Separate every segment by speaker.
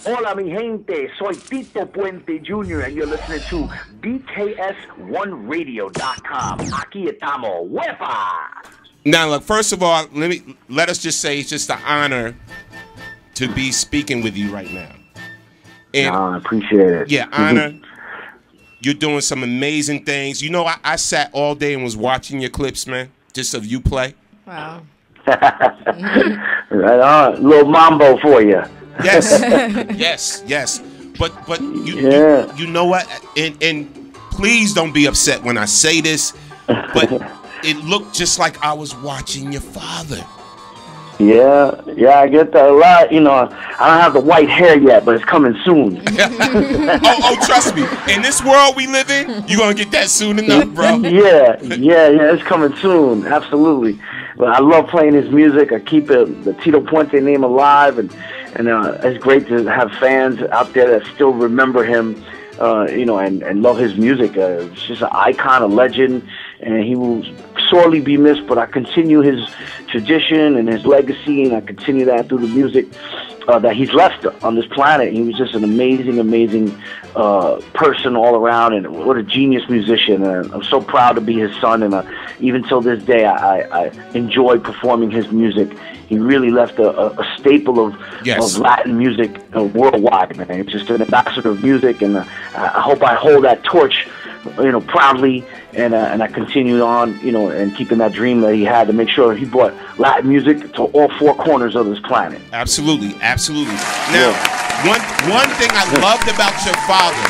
Speaker 1: Hola, mi gente. Soy Tito Puente Jr. and you're listening to BKS1Radio.com. Aquí estamos. ¡Wepa!
Speaker 2: Now, look, first of all, let us just say it's just an honor to be speaking with you right now. And
Speaker 1: I appreciate it.
Speaker 2: Yeah, honor. You're doing some amazing things. You know, I sat all day and was watching your clips, man, just of you play.
Speaker 3: Wow.
Speaker 1: Right on. Little mambo for you.
Speaker 2: Yes, yes. But you know what? And please don't be upset when I say this, but it looked just like I was watching your father.
Speaker 1: Yeah, I get that a lot. You know, I don't have the white hair yet, but it's coming soon.
Speaker 2: oh, trust me. In this world we live in, you're going to get that soon enough, bro.
Speaker 1: Yeah, it's coming soon. Absolutely. But I love playing his music. I keep the Tito Puente name alive, and it's great to have fans out there that still remember him, you know, and love his music. It's just an icon, a legend, and he will sorely be missed, but I continue his tradition and his legacy, and I continue that through the music that he's left on this planet. He was just an amazing person all around, and what a genius musician. And I'm so proud to be his son, and even till this day, I enjoy performing his music. He really left a staple of Latin music worldwide, man. He's just an ambassador of music, and I hope I hold that torch, you know, proudly, and I continued on, you know, and keeping that dream that he had to make sure he brought Latin music to all four corners of this planet.
Speaker 2: Absolutely. Now, one thing I loved about your father,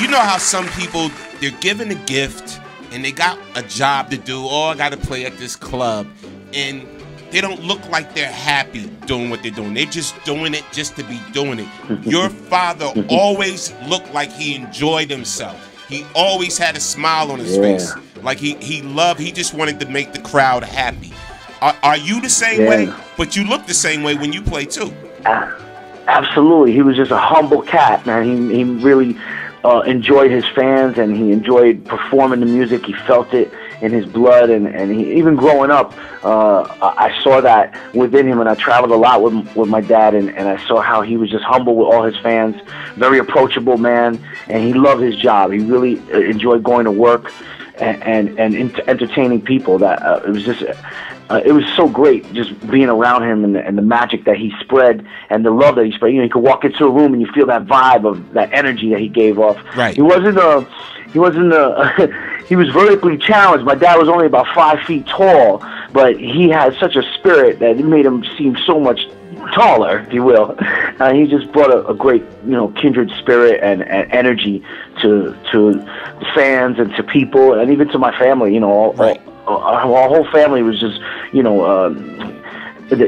Speaker 2: you know how some people, they're given a gift and they got a job to do. I got to play at this club, and they don't look like they're happy doing what they're doing. They're just doing it just to be doing it. Your father always looked like he enjoyed himself. He always had a smile on his face. Like he just wanted to make the crowd happy. Are you the same way? But you look the same way when you play too.
Speaker 1: Absolutely. He was just a humble cat, man. He really enjoyed his fans, and he enjoyed performing the music. He felt it in his blood, and he, even growing up, I saw that within him, and I traveled a lot with my dad, and I saw how he was just humble with all his fans, very approachable man, and he loved his job. He really enjoyed going to work and entertaining people. That it was just it was so great just being around him, and the magic that he spread and the love that he spread. You know, you could walk into a room and you feel that vibe of that energy that he gave off.
Speaker 2: Right.
Speaker 1: He was vertically challenged. My dad was only about 5 feet tall, but he had such a spirit that it made him seem so much taller, if you will. He just brought a great, you know, kindred spirit and energy to fans and to people, and even to my family. You know, our whole family was just, you know,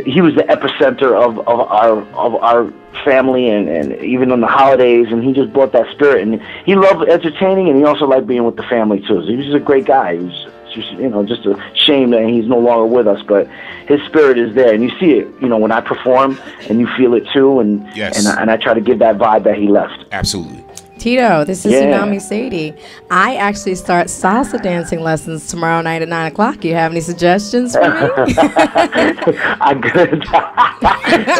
Speaker 1: he was the epicenter of our family, and even on the holidays, and he just brought that spirit, and he loved entertaining, and he also liked being with the family too. So he was just a great guy. He was just, you know, just a shame that he's no longer with us, but his spirit is there, and you see it, you know, when I perform, and you feel it too, and I try to give that vibe that he left.
Speaker 2: Absolutely.
Speaker 3: Tito, this is Tsunami Sadie. I actually start salsa dancing lessons tomorrow night at 9 o'clock. You have any suggestions for me?
Speaker 1: I could.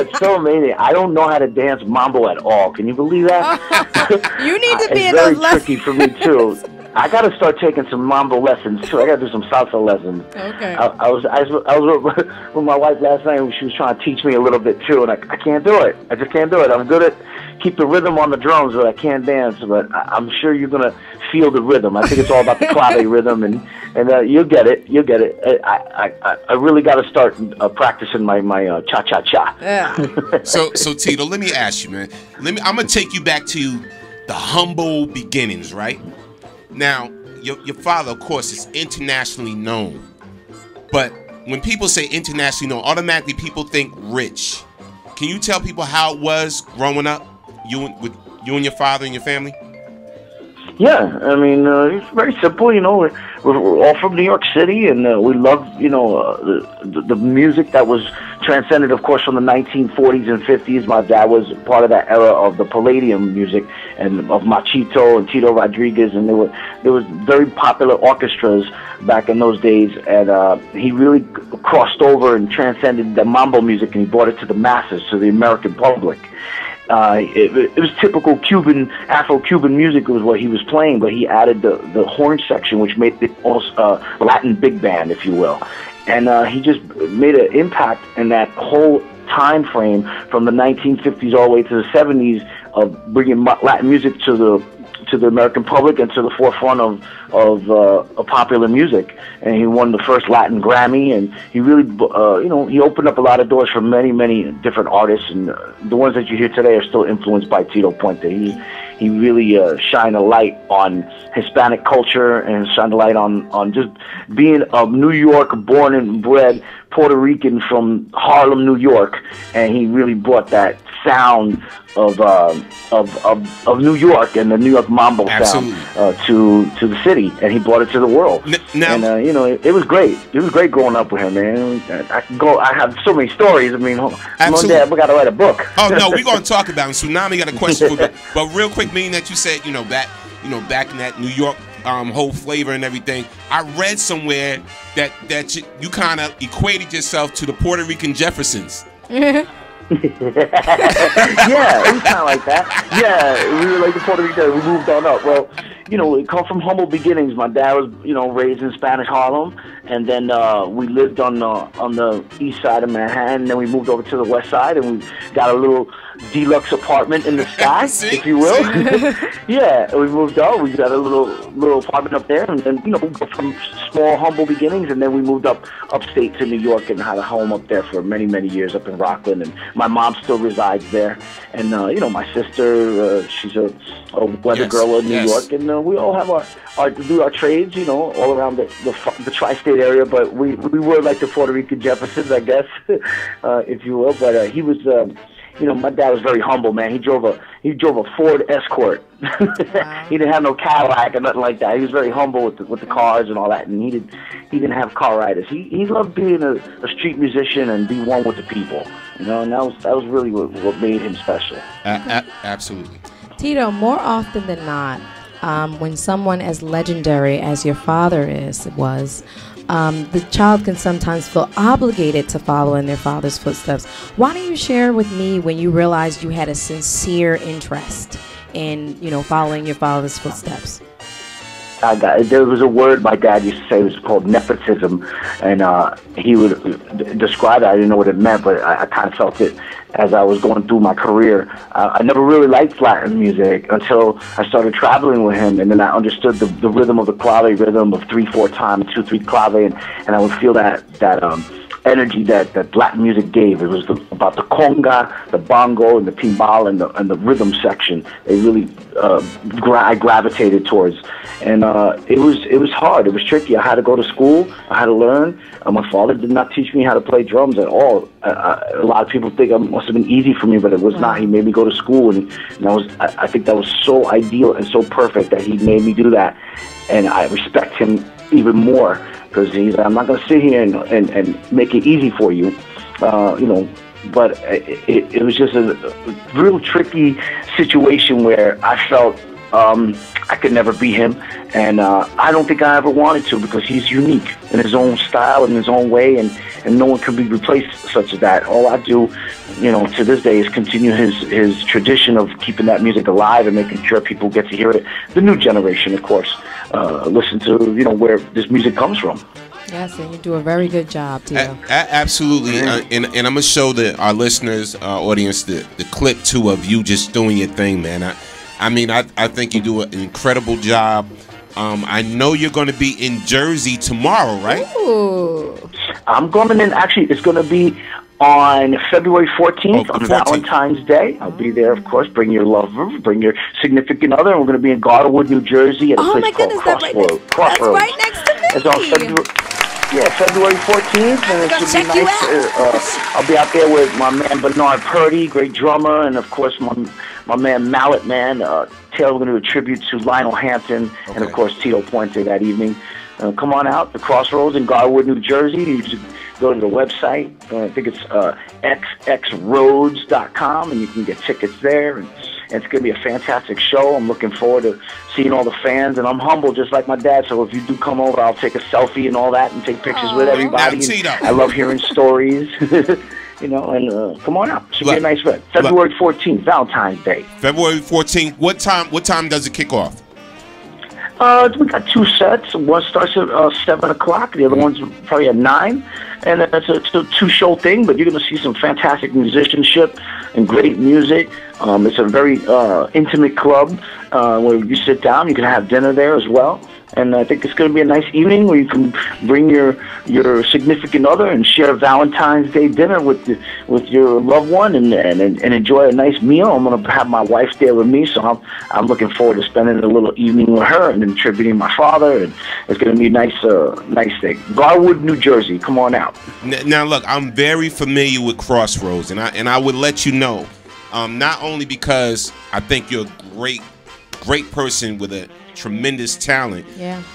Speaker 1: It's so amazing. I don't know how to dance mambo at all. Can you believe that?
Speaker 3: You need to be in
Speaker 1: those
Speaker 3: lessons.
Speaker 1: It's very tricky for me too. I got to start taking some mambo lessons too. I got to do some salsa lessons.
Speaker 3: Okay.
Speaker 1: I was with my wife last night, and she was trying to teach me a little bit too, and I can't do it. I just can't do it. I'm good at keep the rhythm on the drums, but I can't dance. But I'm sure you're gonna feel the rhythm. I think it's all about the clave rhythm, and you'll get it. You'll get it. I really got to start practicing my cha cha cha.
Speaker 3: Yeah.
Speaker 2: So Tito, let me ask you, man. I'm gonna take you back to the humble beginnings, right? Now, your father, of course, is internationally known, but when people say internationally known, automatically people think rich. Can you tell people how it was growing up, with you and your father and your family?
Speaker 1: Yeah, I mean, it's very simple. You know, we're all from New York City, and we love, you know, the music that was transcended, of course, from the 1940s and 50s. My dad was part of that era of the Palladium music and of Machito and Tito Rodriguez, and there was very popular orchestras back in those days. And he really crossed over and transcended the mambo music, and he brought it to the masses, to the American public. It was typical Cuban, Afro-Cuban music was what he was playing, but he added the horn section, which made it almost Latin big band, if you will. And he just made an impact in that whole time frame from the 1950s all the way to the 70s of bringing Latin music to the American public and to the forefront of popular music. And he won the first Latin Grammy, and he really, he opened up a lot of doors for many, many different artists. And the ones that you hear today are still influenced by Tito Puente. He really shined a light on Hispanic culture and shined a light on just being a New York born and bred Puerto Rican from Harlem, New York, and he really brought that sound of New York and the New York mambo sound to the city, and he brought it to the world.
Speaker 2: Now,
Speaker 1: and it was great. It was great growing up with him, man. I have so many stories. I mean, one day we got to write a book.
Speaker 2: Oh no, we're gonna talk about it. Tsunami got a question for you, but real quick, meaning that you said back in that New York whole flavor and everything. I read somewhere that you kind of equated yourself to the Puerto Rican Jeffersons.
Speaker 1: Yeah, it was kind of like that. Yeah, we were like the Puerto Rican. We moved on up. Well, we come from humble beginnings. My dad was, raised in Spanish Harlem, and then we lived on the east side of Manhattan. Then we moved over to the west side, and we got a little deluxe apartment in the sky, if you will. Yeah, and we moved up. We got a little apartment up there, and then from small humble beginnings, and then we moved upstate to New York and had a home up there for many, many years up in Rockland. And my mom still resides there, and my sister, she's a weather girl in New York, and we all have our trades, all around the tri-state area. But we were like the Puerto Rican Jeffersons, I guess, if you will. But he was. My dad was very humble, man. He drove a Ford Escort. Wow. He didn't have no Cadillac or nothing like that. He was very humble with the cars and all that, and he didn't have car riders. He loved being a street musician and be one with the people. And that was really what made him special.
Speaker 2: Absolutely.
Speaker 3: Tito, more often than not, when someone as legendary as your father was, the child can sometimes feel obligated to follow in their father's footsteps. Why don't you share with me when you realized you had a sincere interest in, following your father's footsteps?
Speaker 1: There was a word my dad used to say. It was called nepotism, and he would describe it. I didn't know what it meant, but I kind of felt it as I was going through my career. I never really liked Latin music until I started traveling with him, and then I understood the rhythm of the clave rhythm of 3/4 time, 2/3 clave, and I would feel that energy that Latin music gave. It was about the conga, the bongo, and the timbal, and the rhythm section. They really I gravitated towards, and it was hard. It was tricky. I had to go to school. I had to learn. My father did not teach me how to play drums at all. A lot of people think it must have been easy for me, but it was not. He made me go to school, and I think that was so ideal and so perfect that he made me do that, and I respect him even more. Because I'm not going to sit here and make it easy for you, But it was just a real tricky situation where I felt I could never be him, and I don't think I ever wanted to, because he's unique in his own style, in his own way, and no one can be replaced such as that. All I do, to this day, is continue his tradition of keeping that music alive and making sure people get to hear it. The new generation, of course, listen to where this music comes from.
Speaker 3: Yes, and you do a very good job, Tito.
Speaker 2: Absolutely, and I'm gonna show our listeners, audience, the clip too of you just doing your thing, man. I think you do an incredible job. I know you're going to be in Jersey tomorrow, right?
Speaker 3: Ooh.
Speaker 1: I'm going in. Actually, it's going to be on February 14th, on Valentine's Day. I'll be there, of course. Bring your lover, bring your significant other. And we're going to be in Garderwood, New Jersey, at a place called Crossroads.
Speaker 3: That's right next to me.
Speaker 1: It's on February 14th, and it should be nice. I'll be out there with my man Bernard Purdy, great drummer, and of course my man Mallet Man. Taylor, we're going to do a tribute to Lionel Hampton, and of course Tito Puente that evening. come on out, the Crossroads in Garwood, New Jersey. You just go to the website. I think it's xxroads.com, and you can get tickets there. And it's going to be a fantastic show. I'm looking forward to seeing all the fans, and I'm humble just like my dad. So if you do come over, I'll take a selfie and all that and take pictures with everybody. I love hearing stories. You know, and come on out. Should be a nice event. February 14th, Valentine's Day.
Speaker 2: February 14th. What time does it kick off?
Speaker 1: We got 2 sets. One starts at 7 o'clock. The other one's probably at 9. And it's a 2-show thing, but you're going to see some fantastic musicianship and great music. It's a very intimate club where you sit down. You can have dinner there as well. And I think it's going to be a nice evening where you can bring your significant other and share Valentine's Day dinner with your loved one and enjoy a nice meal. I'm going to have my wife there with me, so I'm looking forward to spending a little evening with her and then tributing my father. And it's going to be a nice thing. Garwood, New Jersey. Come on out.
Speaker 2: Now, look, I'm very familiar with Crossroads, and I would let you know, not only because I think you're a great person with a tremendous talent,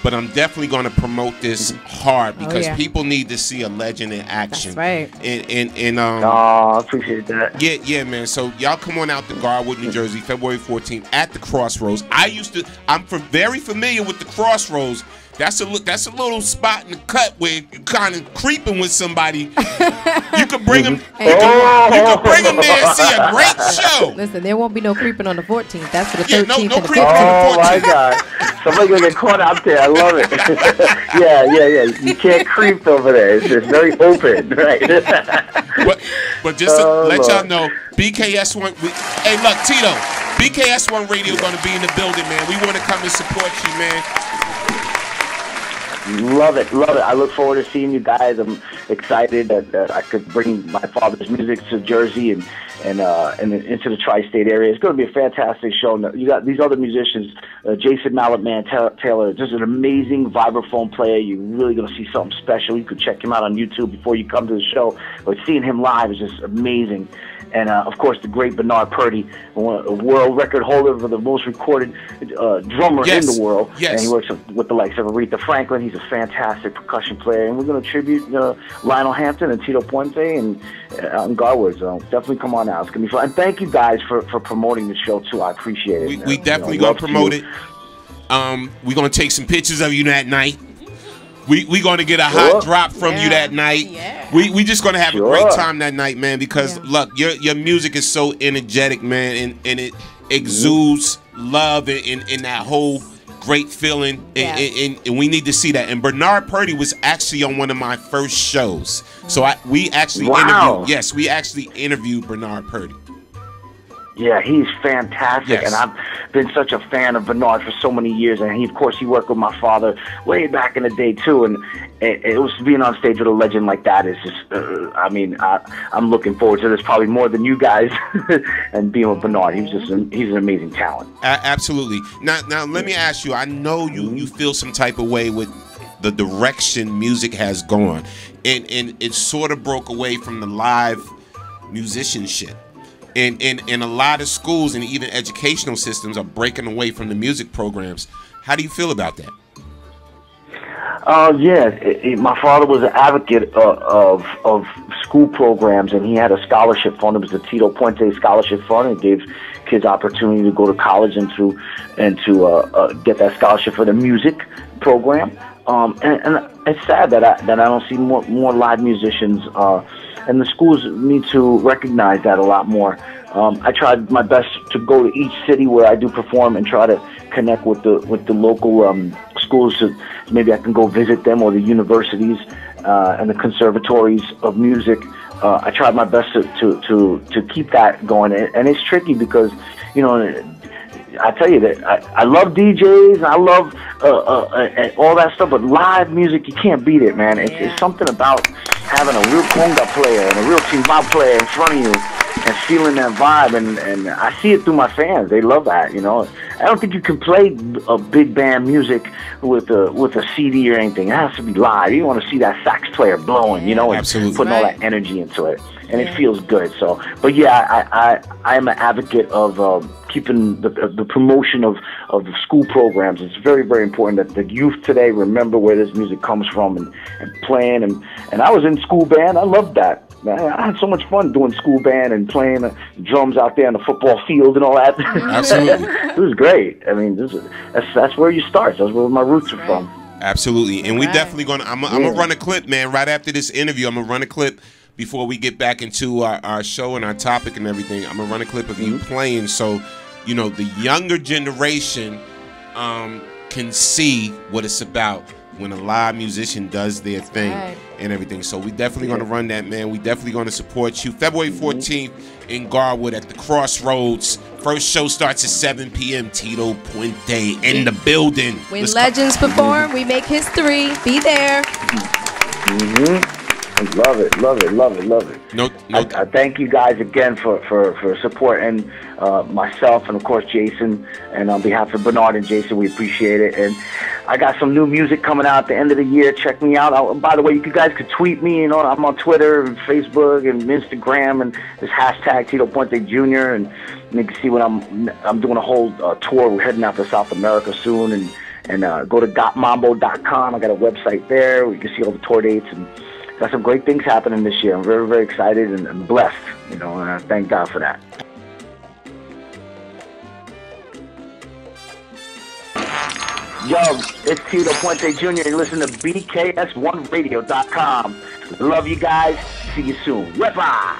Speaker 2: but I'm definitely going to promote this hard because people need to see a legend in action.
Speaker 3: That's right.
Speaker 2: And
Speaker 1: I appreciate that.
Speaker 2: Yeah, man. So y'all come on out to Garwood, New Jersey, February 14th at the Crossroads. I'm very familiar with the Crossroads. That's a little spot in the cut where you're kind of creeping with somebody. You could bring them. You could bring them there and see a great show.
Speaker 3: Listen, there won't be no creeping on the 14th. That's for the 13th.
Speaker 2: No creeping
Speaker 1: on the 14th. Oh my God! Somebody's gonna get caught out there. I love it. yeah. You can't creep over there. It's very open, right?
Speaker 2: but just to let y'all know, BKS1. Hey, look, Tito. BKS1 Radio is gonna be in the building, man. We want to come and support you, man.
Speaker 1: Love it. I look forward to seeing you guys. I'm excited that I could bring my father's music to Jersey and into the tri-state area. It's going to be a fantastic show. You got these other musicians, Jason Taylor, just an amazing vibraphone player. You're really going to see something special. You could check him out on YouTube before you come to the show. But seeing him live is just amazing. And, of course, the great Bernard Purdy, a world record holder for the most recorded drummer in the world.
Speaker 2: Yes.
Speaker 1: And he works with the likes of Aretha Franklin. He's a fantastic percussion player. And we're going to tribute Lionel Hampton and Tito Puente and Garwood. So definitely come on out. It's going to be fun. And thank you guys for promoting the show, too. I appreciate it.
Speaker 2: We definitely going to promote it. We're going to take some pictures of you that night. We going to get a hot drop from you that night. Yeah. We just going to have a great time that night, man, because, look, your music is so energetic, man, and it exudes love and that whole great feeling, and we need to see that. And Bernard Purdy was actually on one of my first shows. So we actually interviewed Bernard Purdy.
Speaker 1: Yeah, he's fantastic, and I've been such a fan of Bernard for so many years. And of course, he worked with my father way back in the day too. And it was being on stage with a legend like that is just, I'm looking forward to this probably more than you guys. And being with Bernard, he's an amazing talent.
Speaker 2: Absolutely. Now let me ask you. I know you feel some type of way with the direction music has gone, and it sort of broke away from the live musicianship. And a lot of schools and even educational systems are breaking away from the music programs. How do you feel about that?
Speaker 1: My father was an advocate of school programs, and he had a scholarship fund. It was the Tito Puente Scholarship Fund. It gave kids opportunity to go to college and to get that scholarship for the music program. And it's sad that I don't see more live musicians. And the schools need to recognize that a lot more. I tried my best to go to each city where I do perform and try to connect with the local schools. So maybe I can go visit them, or the universities and the conservatories of music. I tried my best to keep that going, and it's tricky because, I tell you that I love DJs, and I love all that stuff, but live music, you can't beat it, man. It's something about having a real conga player and a real timbal player in front of you and feeling that vibe, and I see it through my fans. They love that, I don't think you can play a big band music with a CD or anything. It has to be live. You want to see that sax player blowing, and putting all that energy into it, and it feels good. So, but yeah, I am an advocate of keeping the promotion of the school programs. It's very, very important that the youth today remember where this music comes from and playing. And I was in school band. I loved that. I had so much fun doing school band and playing the drums out there on the football field and all that.
Speaker 2: Absolutely.
Speaker 1: It was great. I mean, that's where you start. That's where my roots are from.
Speaker 2: Absolutely. And we definitely going to, I'm going to run a clip, man, right after this interview. I'm going to run a clip before we get back into our show and our topic and everything. I'm going to run a clip of you playing so, you know, the younger generation can see what it's about when a live musician does their thing and everything. So we definitely going to run that, man. We definitely going to support you. February 14th in Garwood at the Crossroads. First show starts at 7 p.m. Tito Puente in the building.
Speaker 3: When legends perform, we make history. Be there.
Speaker 1: Love it, love it, love it, love it. I thank you guys again for supporting myself and, of course, Jason. And on behalf of Bernard and Jason, we appreciate it. And I got some new music coming out at the end of the year. Check me out. By the way, you guys could tweet me. You know, I'm on Twitter and Facebook and Instagram, and this hashtag Tito Puente Jr. And you can see when I'm doing a whole tour. We're heading out to South America soon. And go to gotmambo.com. I got a website there where you can see all the tour dates, and got some great things happening this year. I'm very, very excited and blessed, you know, and I thank God for that. Yo, it's Tito Puente Jr. You listen to BKS1radio.com. Love you guys. See you soon. Bye-bye.